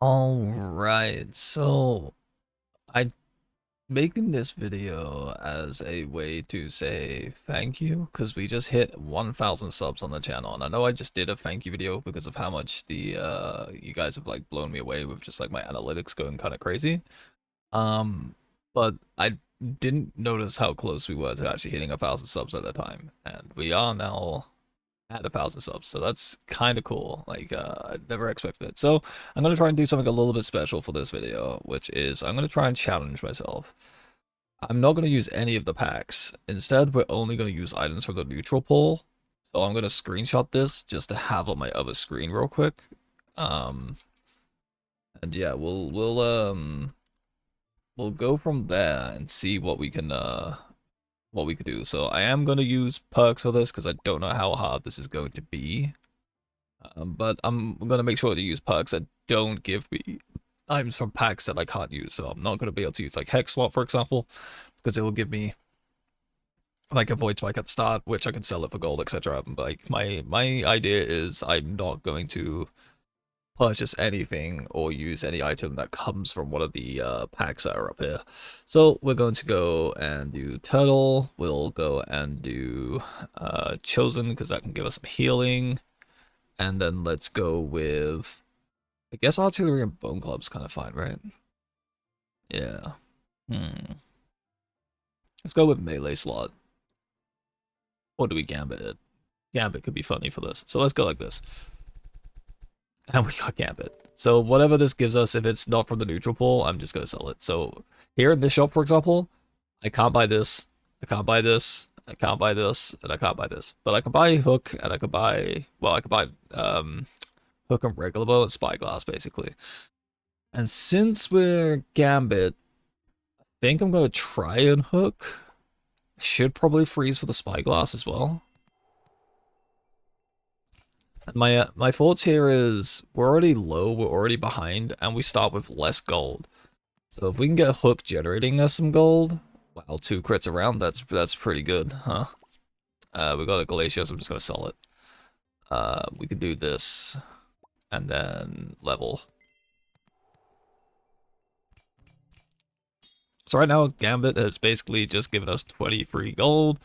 Alright, so I'm making this video as a way to say thank you because we just hit 1,000 subs on the channel, and I know I just did a thank you video because of how much the you guys have like blown me away with just like my analytics going kind of crazy. But I didn't notice how close we were to actually hitting 1,000 subs at the time, and we are now at 1,000 subs, so that's kind of cool. Like, I never expected it. So I'm gonna try and do something a little bit special for this video, which is I'm gonna try and challenge myself. I'm not gonna use any of the packs. Instead, we're only gonna use items from the neutral pool. So I'm gonna screenshot this just to have on my other screen real quick. And yeah, we'll go from there and see what we can do. So I am going to use perks for this because I don't know how hard this is going to be. But I'm going to make sure to use perks that don't give me items from packs that I can't use. So I'm not going to be able to use like Hex Slot, for example, because it will give me like a Void Spike at the start, which I can sell it for gold, etc. Like my idea is I'm not going to purchase anything or use any item that comes from one of the packs that are up here. So we're going to go and do Turtle. We'll go and do Chosen because that can give us some healing. And then let's go with, I guess Artillery and Bone Club's kind of fine, right? Yeah. Let's go with Melee Slot. Or do we Gambit it? Gambit could be funny for this. So let's go like this. And we got Gambit. So whatever this gives us, if it's not from the neutral pool, I'm just going to sell it. So here in this shop, for example, I can't buy this, I can't buy this, I can't buy this, and I can't buy this. But I can buy Hook, and I can buy, well, I can buy Hook and Regular Bow and Spyglass, basically. And since we're Gambit, I think I'm going to try and Hook. Should probably freeze for the Spyglass as well. My thoughts here is we're already low, we're already behind, and we start with less gold. So if we can get Hook generating us some gold, wow, 2 crits around, that's pretty good, huh? We got a Glacier, so I'm just gonna sell it. We could do this, and then level. So right now, Gambit has basically just given us 20 free gold,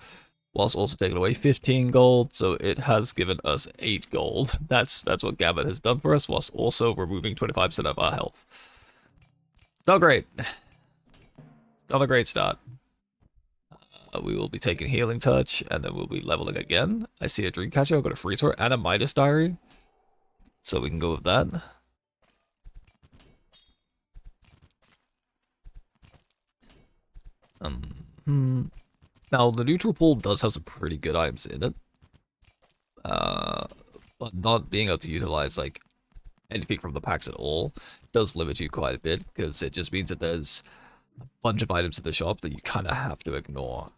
whilst also taking away 15 gold, so it has given us 8 gold. That's what Gambit has done for us, whilst also removing 25% of our health. It's not great. It's not a great start. We will be taking Healing Touch, and then we'll be leveling again. I see a Dreamcatcher, I've got a Freeze Sword, and a Midas Diary. So we can go with that. Now, the neutral pool does have some pretty good items in it. But not being able to utilize, like, anything from the packs at all does limit you quite a bit, because it just means that there's a bunch of items in the shop that you kind of have to ignore.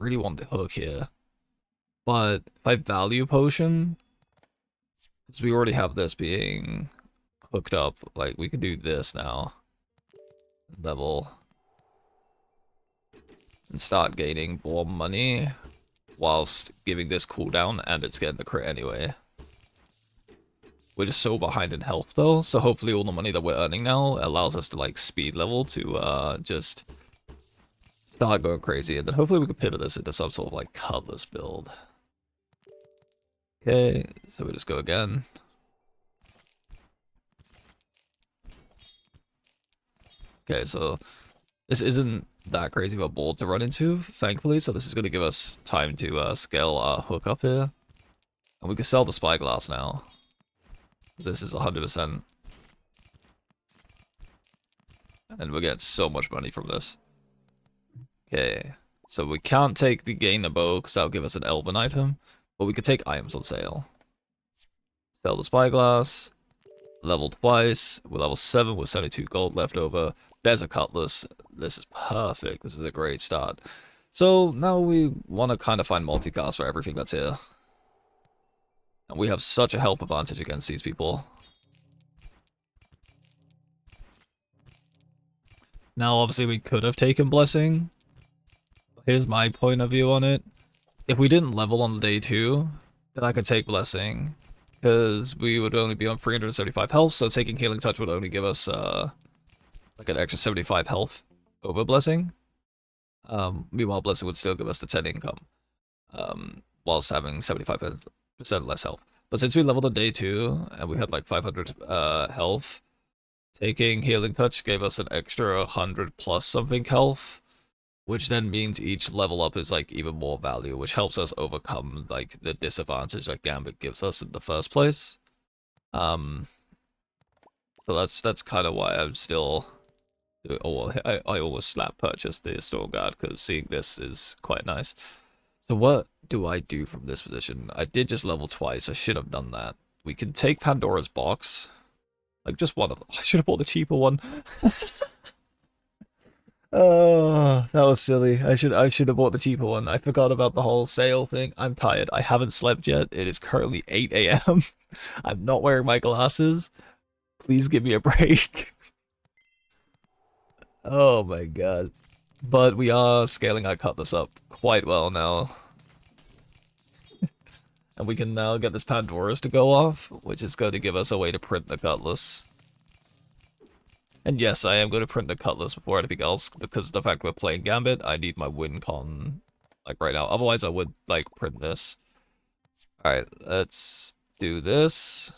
Really want the Hook here. But if I value Potion, because we already have this being hooked up, like, we can do this now. Level. And start gaining more money whilst giving this cooldown, and it's getting the crit anyway. We're just so behind in health though, so hopefully all the money that we're earning now allows us to like speed level to just start going crazy, and then hopefully we can pivot this into some sort of like Cutlass build. Okay, so we just go again. Okay, so this isn't that crazy of a board to run into, thankfully, so this is going to give us time to scale our Hook up here. And we can sell the Spyglass now. This is 100%. And we're getting so much money from this. Okay, so we can't take the Gain the Bow, because that'll give us an Elven item, but we could take items on sale. Sell the Spyglass. Level twice. We're level 7 with 72 gold left over. There's a Cutlass. This is perfect. This is a great start. So now we want to kind of find multicast for everything that's here. And we have such a health advantage against these people. Now obviously we could have taken Blessing. Here's my point of view on it. If we didn't level on day 2, then I could take Blessing. because we would only be on 375 health, so taking Healing Touch would only give us like an extra 75 health over Blessing. Meanwhile, Blessing would still give us the 10 income, whilst having 75% less health. But since we leveled on day 2 and we had like 500 health, taking Healing Touch gave us an extra 100 plus something health, which then means each level up is like even more value, which helps us overcome like the disadvantage that Gambit gives us in the first place. So that's kind of why I'm still. Oh, I always slap purchased the Storm Guard because seeing this is quite nice. So what do I do from this position? I did just level twice. I should have done that. We can take Pandora's box, like just one of them. I should have bought the cheaper one. Oh, that was silly. I should have bought the cheaper one. I forgot about the whole sale thing. I'm tired. I haven't slept yet. It is currently 8 a.m. I'm not wearing my glasses. Please give me a break. Oh my god. But we are scaling our Cutlass up quite well now. And we can now get this Pandora's to go off, which is going to give us a way to print the Cutlass. And yes, I am going to print the Cutlass before anything else, because of the fact we're playing Gambit, I need my win con, like, right now. Otherwise, I would, like, print this. Alright, let's do this.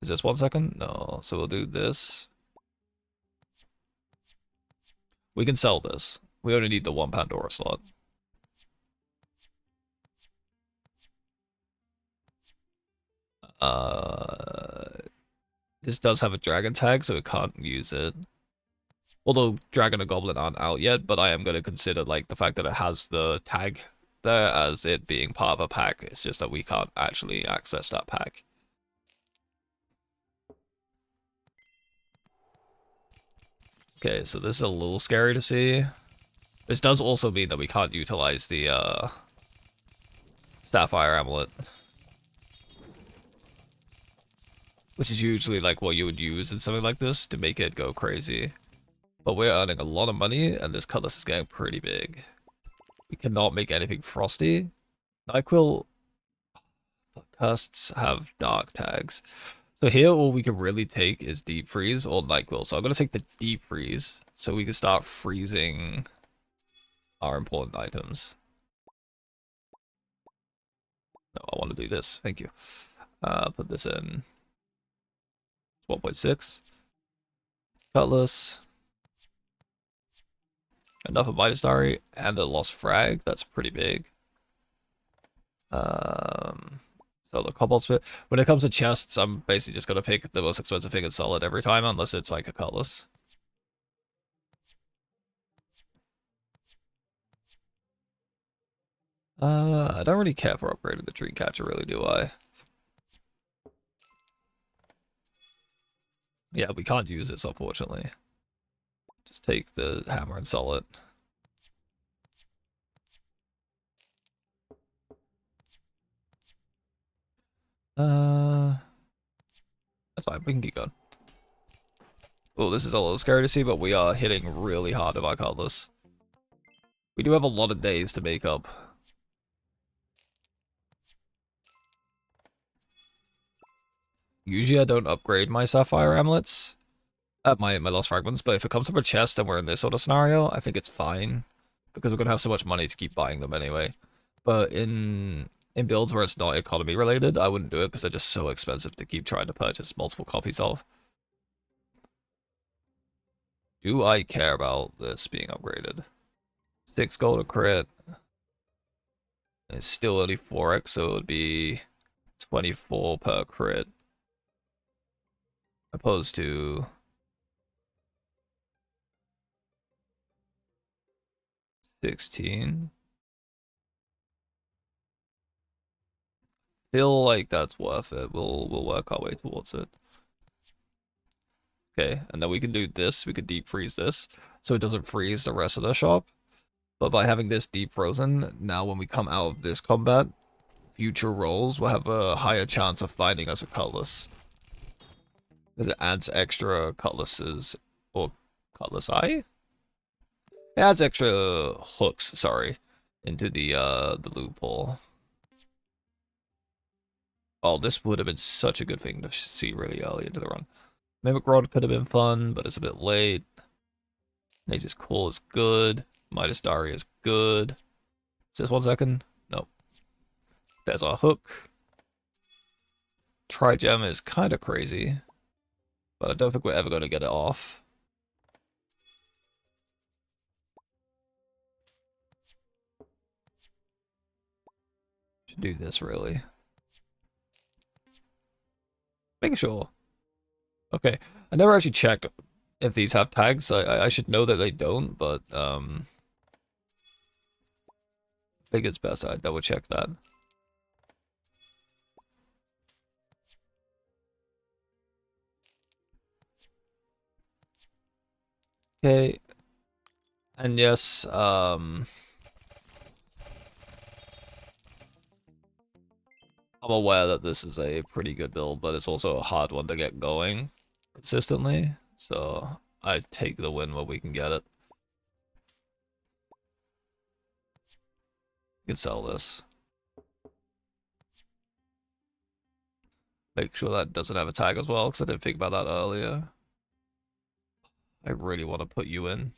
Is this 1 second? No, so we'll do this. We can sell this. We only need the 1 Pandora slot. This does have a dragon tag, so we can't use it. Although dragon and goblin aren't out yet, but I am going to consider like the fact that it has the tag there as it being part of a pack. It's just that we can't actually access that pack. Okay, so this is a little scary to see. This does also mean that we can't utilize the Sapphire Amulet, which is usually like what you would use in something like this to make it go crazy. But we're earning a lot of money, and this Cutlass is getting pretty big. We cannot make anything frosty. NyQuil casts have dark tags. So here all we can really take is Deep Freeze or NyQuil. So I'm going to take the Deep Freeze so we can start freezing our important items. No, I want to do this. Thank you. Put this in 12.6. Cutlass. Enough of Midas Diary and a Lost Frag. That's pretty big. So the Cobalt Spit. When it comes to chests, I'm basically just gonna pick the most expensive thing and sell it every time, unless it's like a Cutlass. I don't really care for upgrading the Dreamcatcher, really, do I? Yeah, we can't use this, unfortunately. Just take the hammer and sell it. That's fine, we can keep going. Oh, this is a little scary to see, but we are hitting really hard with our Cutlass. We do have a lot of days to make up. Usually I don't upgrade my Sapphire Amulets. My Lost Fragments, but if it comes from a chest and we're in this sort of scenario, I think it's fine. Because we're going to have so much money to keep buying them anyway. But in builds where it's not economy related, I wouldn't do it because they're just so expensive to keep trying to purchase multiple copies of. Do I care about this being upgraded? 6 gold a crit. It's still only 4x, so it would be 24 per crit. Opposed to 16. Feel like that's worth it. We'll work our way towards it. Okay, and then we can do this. We could deep freeze this, so it doesn't freeze the rest of the shop. But by having this deep frozen, now when we come out of this combat, future rolls will have a higher chance of finding us a Cutlass. Because it adds extra Cutlasses, or Cutlass Eye? It adds extra hooks, sorry, into the loophole. Oh, this would have been such a good thing to see really early into the run. Mimic Rod could have been fun, but it's a bit late. Nature's Call is good. Midas Diary is good. Is this 1 second? Nope. There's our hook. Trigem is kind of crazy, but I don't think we're ever going to get it off. Should do this, really. Making sure. Okay, I never actually checked if these have tags. I should know that they don't, but I think it's best I double check that. Okay. And yes, I'm aware that this is a pretty good build, but it's also a hard one to get going consistently. So I take the win where we can get it. We can sell this. Make sure that doesn't have a tag as well, because I didn't think about that earlier. I really want to put you in.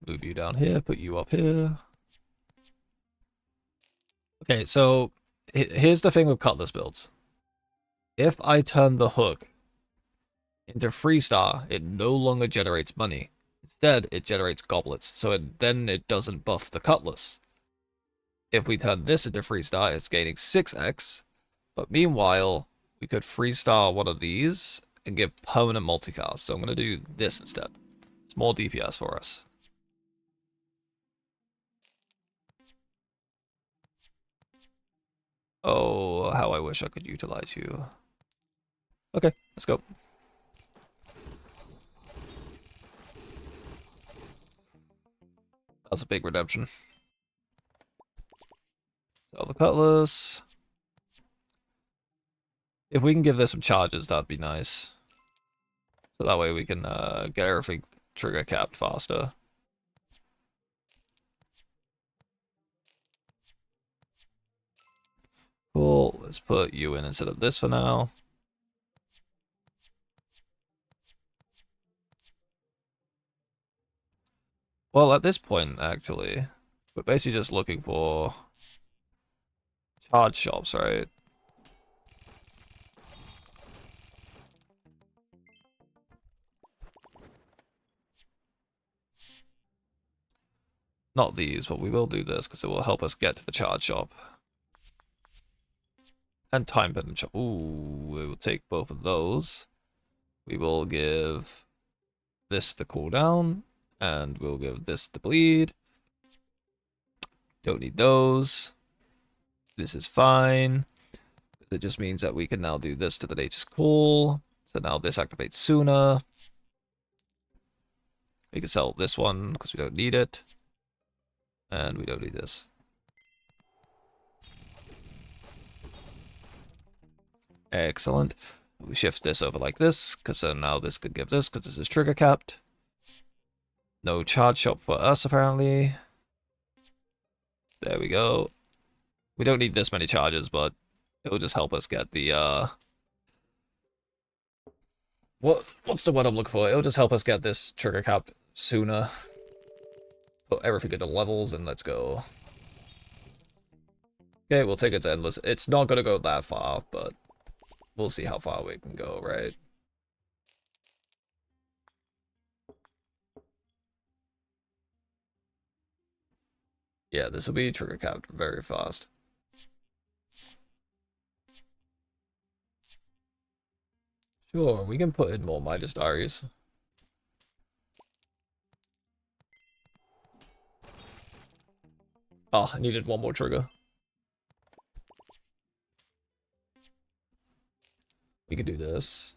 Move you down here, put you up here. Okay, so here's the thing with Cutlass builds. If I turn the hook into Freestar, it no longer generates money. Instead, it generates goblets, so then it doesn't buff the Cutlass. If we turn this into Freestar, it's gaining 6x, but meanwhile, we could Freestar one of these and give permanent multicast, so I'm going to do this instead. It's more DPS for us. Oh, how I wish I could utilize you. Okay, let's go. That's a big redemption. Sell the Cutlass. If we can give this some charges, that'd be nice. So that way we can get everything trigger capped faster. Cool, let's put you in instead of this for now. Well, at this point, actually, we're basically just looking for charge shops, right? Not these, but we will do this because it will help us get to the charge shop. And time pendant shop. Ooh, we will take both of those. We will give this the cooldown, and we'll give this the bleed. Don't need those. This is fine. It just means that we can now do this to the Nature's Call. So now this activates sooner. We can sell this one because we don't need it. And we don't need this. Excellent. We shift this over like this, because now this could give this, because this is trigger capped. No charge shop for us, apparently. There we go. We don't need this many charges, but it will just help us get the, what's the word I'm looking for? It'll just help us get this trigger capped sooner. Put everything into levels, and let's go. Okay, we'll take it to endless. It's not gonna go that far, but we'll see how far we can go, right? Yeah, this will be trigger capped very fast. Sure, we can put in more Midas Diaries. Oh, I needed one more trigger. We could do this.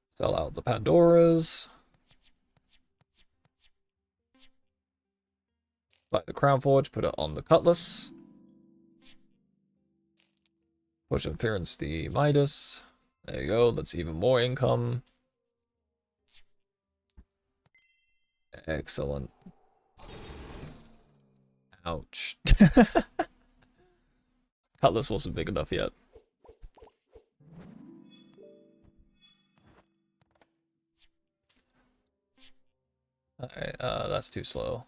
Sell out the Pandoras. Buy the Crown Forge, put it on the Cutlass. Push of Appearance the Midas. There you go, that's even more income. Excellent. Ouch. Cutlass wasn't big enough yet. Alright, that's too slow.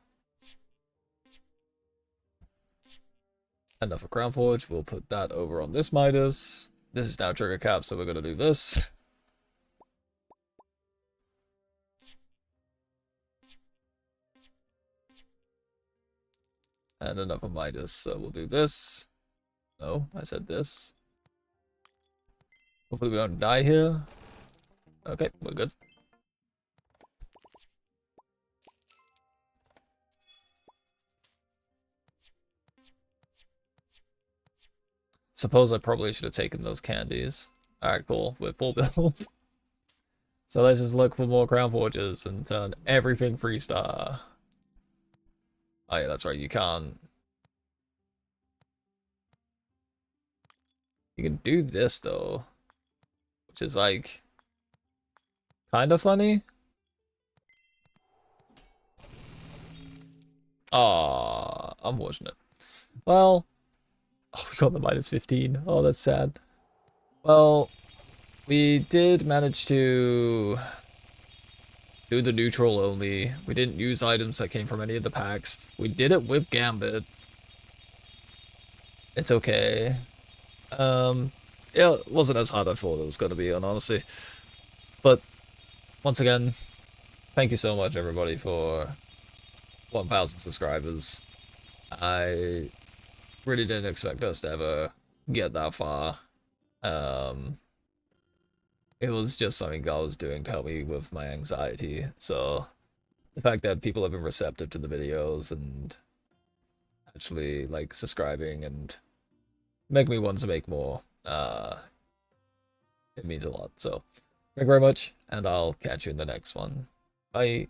Enough of Crown Forge. We'll put that over on this Midas. This is now trigger cap, so we're gonna do this. And enough of Midas, so we'll do this. No, I said this. Hopefully we don't die here. Okay, we're good. Suppose I probably should have taken those candies. Alright, cool. We're full build. So let's just look for more Crown Forges and turn everything 3-star. Oh yeah, that's right, you can't. You can do this though, which is like kind of funny. Ah, unfortunate. Well, oh, we got the -15. Oh, that's sad. Well, we did manage to do the neutral only. We didn't use items that came from any of the packs. We did it with Gambit. It's okay. Yeah, it wasn't as hard as I thought it was going to be, honestly. But once again, thank you so much, everybody, for 1,000 subscribers. I really didn't expect us to ever get that far. It was just something I was doing to help me with my anxiety. So the fact that people have been receptive to the videos and actually like subscribing and make me want to make more, it means a lot. So thank you very much, and I'll catch you in the next one. Bye.